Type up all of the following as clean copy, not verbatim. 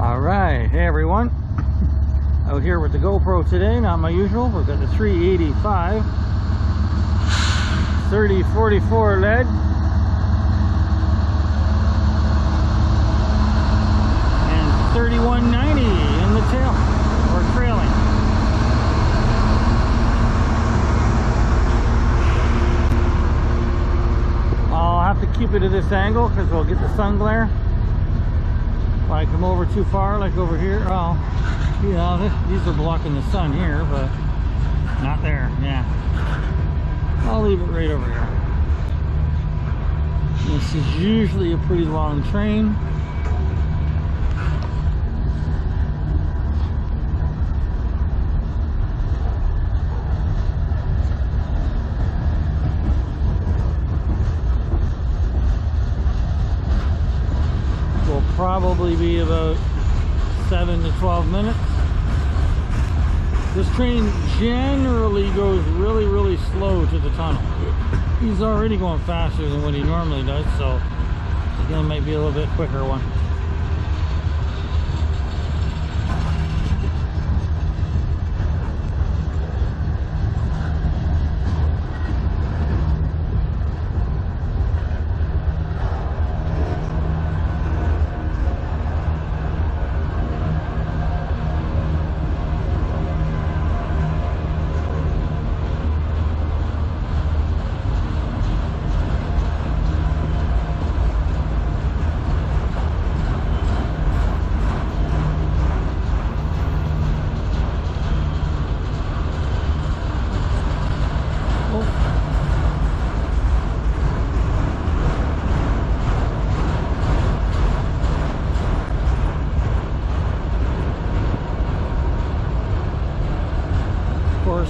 Alright, hey everyone. Out here with the GoPro today, not my usual. We've got the 385 3044 lead and 3190 in the tail, or trailing. I'll have to keep it at this angle because we'll get the sun glare. If I come over too far, like over here, oh, yeah, these are blocking the sun here, but not there. Yeah, I'll leave it right over here. This is usually a pretty long train. Probably be about 7 to 12 minutes. This train generally goes really slow to the tunnel. He's already going faster than what he normally does, so again, might be a little bit quicker one.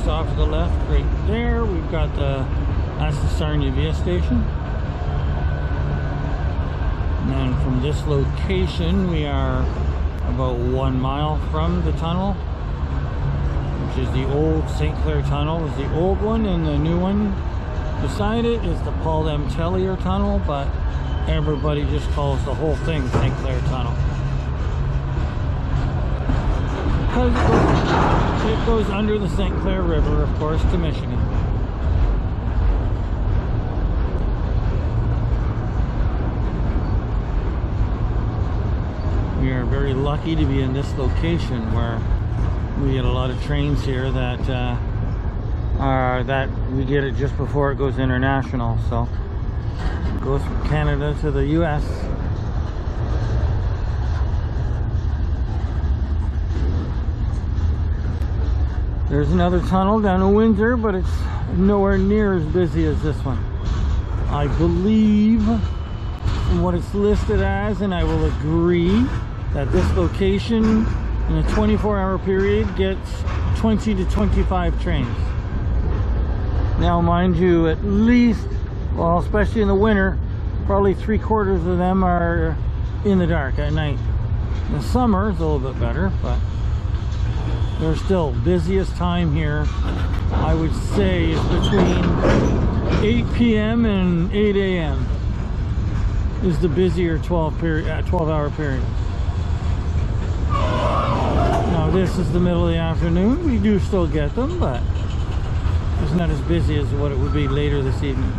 Off to the left, right there, we've got that's the Sarnia via station. And then from this location, we are about 1 mile from the tunnel, which is the old St. Clair Tunnel, is the old one, and the new one beside it is the Paul M. Tellier Tunnel, but everybody just calls the whole thing St. Clair Tunnel. Because it goes under the St. Clair River, of course, to Michigan. We are very lucky to be in this location where we get a lot of trains here that we get it just before it goes international. So it goes from Canada to the US. There's another tunnel down in Windsor, but it's nowhere near as busy as this one. I believe, from what it's listed as, and I will agree, that this location in a 24-hour period gets 20 to 25 trains. Now, mind you, at least, well, especially in the winter, probably 3/4 of them are in the dark at night. In the summer, it's a little bit better, but they're still busiest time here, I would say, is between 8 p.m. and 8 a.m. is the busier 12-hour period. Now this is the middle of the afternoon. We do still get them, but it's not as busy as what it would be later this evening.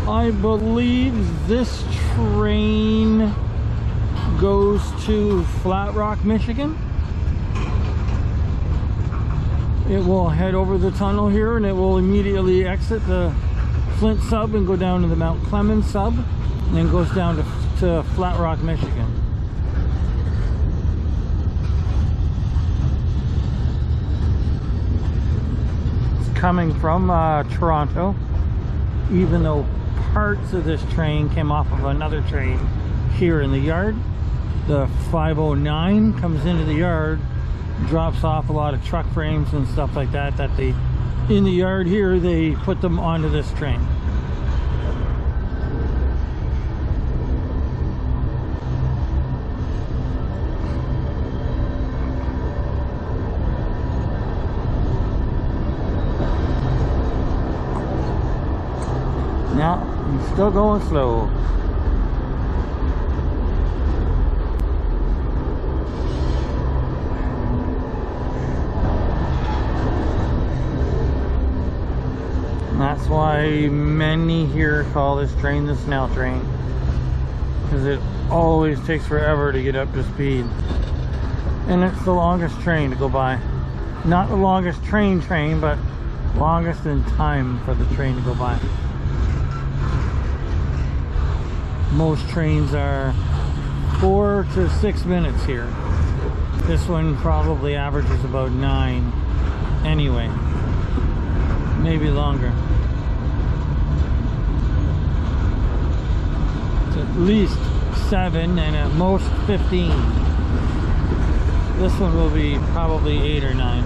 I believe this train goes to Flat Rock, Michigan. It will head over the tunnel here and it will immediately exit the Flint Sub and go down to the Mount Clemens Sub, and then goes down to Flat Rock, Michigan. It's coming from Toronto, even though parts of this train came off of another train here in the yard. The 509 comes into the yard, drops off a lot of truck frames and stuff like that they in the yard here, they put them onto this train. Now, I'm still going slow. That's why many here call this train the snail train, because it always takes forever to get up to speed. And it's the longest train to go by. Not the longest train, but longest in time for the train to go by. Most trains are 4 to 6 minutes here. This one probably averages about 9 anyway. Maybe longer. It's at least 7 and at most 15. This one will be probably 8 or 9.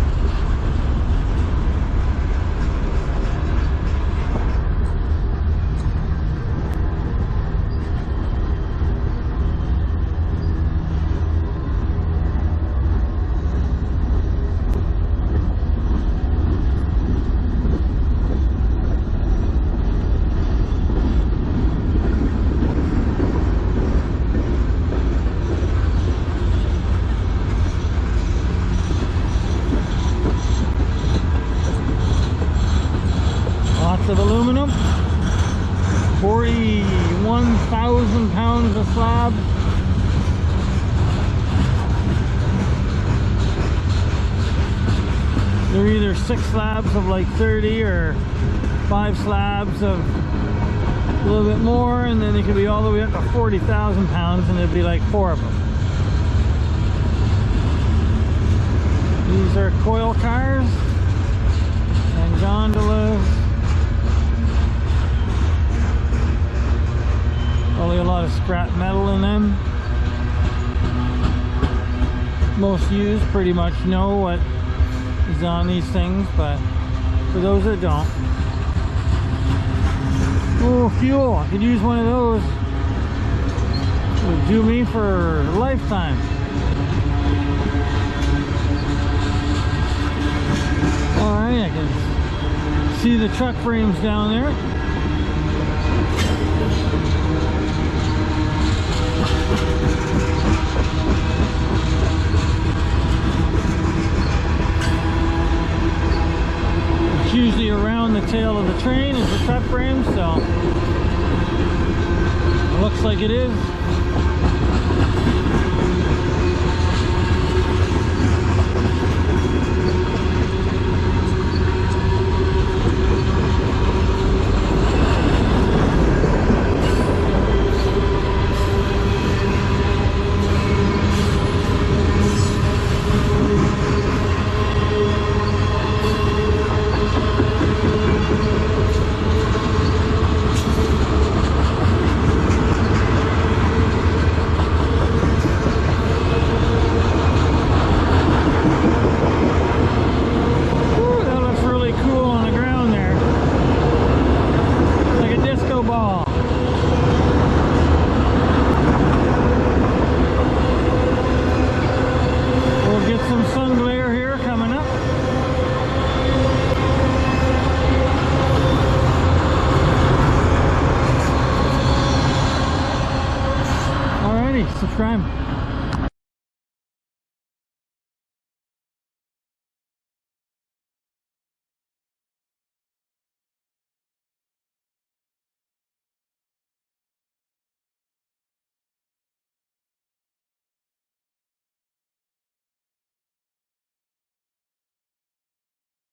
Of aluminum, 41,000 pounds of slab. They're either 6 slabs of like 30 or 5 slabs of a little bit more, and then they could be all the way up to 40,000 pounds, and there'd be like 4 of them. These are coil cars and gondolas. Probably a lot of scrap metal in them. Most used pretty much know what is on these things, but for those that don't, oh, fuel! I could use one of those. It would do me for a lifetime. Alright, I can see the truck frames down there. It's usually around the tail of the train is the truck frame, so it looks like it is. Subscribe.